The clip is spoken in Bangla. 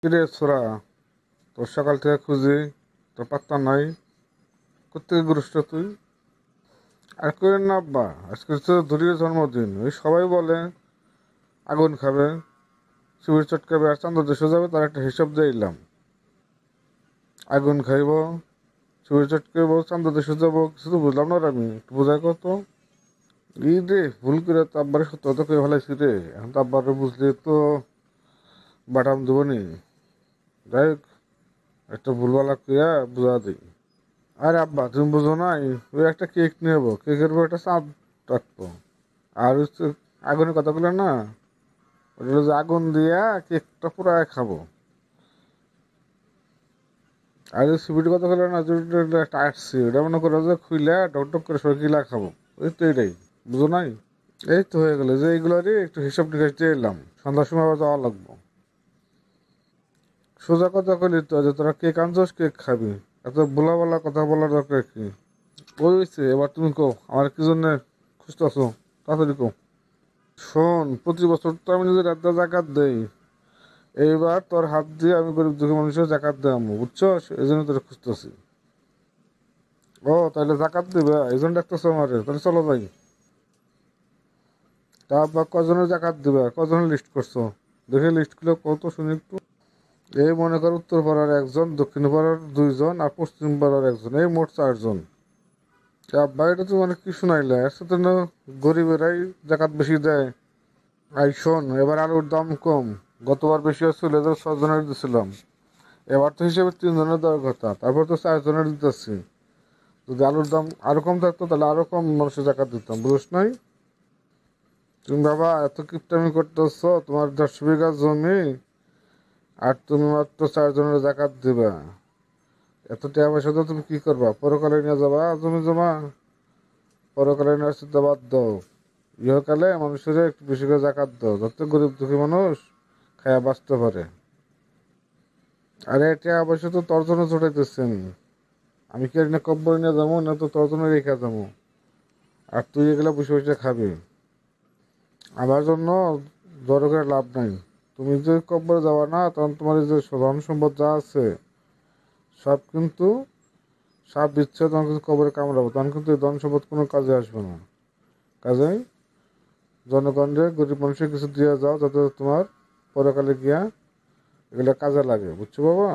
কিরে ছোড়া, তোর সকাল থেকে খুঁজি, তোর পাত্তা নাই। কোথেকে গুরুষ্ট তুই? আর করেন না আব্বা, আজকে তো ধরিয়ে জন্মদিন, ওই সবাই বলে আগুন খাবে, শিবির চটকাবে আর চান্দ দেশে যাবে, তার একটা হিসাব দিলাম। আগুন খাইব, শিবির চটকাইব, চান্দ দেশে যাবো, কিছু তো বুঝলাম না রে, আমি একটু বোঝাই কত। ই রে, ভুল করে তো আব্বারে সত্য কথা কয়ে ফেলাইছি রে, এখন তো আব্বারে বুঝলে তো বাটাম দেবো নি। যাই হোক, একটা ভুলভাল কইয়া বুঝা দিই। আরে আব্বা, তুমি বুঝো নাই, ওই একটা কেক নিয়ে যাবো, কেকের উপর একটা চাঁদ রাখবো। আর হচ্ছে আগুনের কথা বলে না, ওটা হলো যে আগুন দিয়া কেকটা পুরা খাবো। আর ওই সিবিটির কথা বলে না, যেটা একটা আসছে ওটা মনে করো যে খুইলা টক টক করে সবাই গিলা খাবো। ওই তো এটাই, বুঝো নাই? এই তো হয়ে গেলো, যে এইগুলোরই একটু হিসাব নিকাশ দিয়ে এলাম, সন্ধ্যার সময় আবার যাওয়া লাগবো। সোজা কথা কইলি তো, যে তোরা কেক আনছোস, কেক খাবি, এত বলা বলা কথা বলার দরকার কি? ওই হয়েছে, এবার তুমি কো আমার কি জন্য খুঁজতেছো, তাড়াতাড়ি কো। শোন, প্রতি বছর তো আমি নিজের একটা জাকাত দেই, এইবার তোর হাত দিয়ে আমি গরিব দুঃখী মানুষের জাকাত দেবো, বুঝছো? এই জন্য তোর খুঁজতেছি। ও তাহলে জাকাত দিবে, এই জন্য ডাকতেছো আমারে, তাহলে চলো যাই। তারপর কজনের জাকাত দিবে, কজনের লিস্ট করছো? দেখে লিস্ট গুলো কত শুনি একটু। এই মনে কর, উত্তর পাড়ার একজন, দক্ষিণ পাড়ার দুইজন আর পশ্চিম পাড়ার একজন, এই মোট চারজন। আব্বা, এটা তো মানে কি শুনাইলে, এর সাথে না গরিবেরাই জাকাত বেশি দেয়। আই শোন, এবার আলুর দাম কম, গতবার বেশি আসছিল, এদের 6 জনের দিছিলাম, এবার তো হিসেবে 3 জনের দেওয়ার কথা, তারপর তো 4 জনের দিতেছি। যদি আলুর দাম আরো কম থাকতো তাহলে আরো কম মানুষের জাকাত দিতাম, বুঝছ নাই? তুমি বাবা এত কিপটামি করতেছ, তোমার 10 বিঘা জমি, আর তুমি মাত্র 4 জনের জাকাত দিবা। এত টাকা পয়সা তো তুমি কি করবা? পরকালে নিয়ে যাবা জমি জমা? পরকালে নিয়ে আসতে বাদ দাও, ইহকালে মানুষের একটু বেশি করে জাকাত দাও, যাতে গরিব দুঃখী মানুষ খায়া বাঁচতে পারে। আরে টাকা পয়সা তো তোর জন্য জোটাইতেছি আমি কি আর না কব্বর নিয়ে যাবো, না তো তোর জন্য রেখে যাবো, আর তুই এগুলা বসে বসে খাবি। আমার জন্য জড়ো করে লাভ নাই। তুমি যে কব্বরে যাবা না, তখন তোমার এই যে ধন সম্পদ যা আছে সব কিন্তু সাপ দিচ্ছে, তখন কিন্তু কবরে কামড়াবো, তখন কিন্তু এই ধন সম্পদ কোনো কাজে আসবে না। কাজেই জনগণের, গরিব মানুষের কিছু দিয়ে যাও, যাতে তোমার পরকালে গিয়া এগুলো কাজে লাগে, বুঝছো বাবা?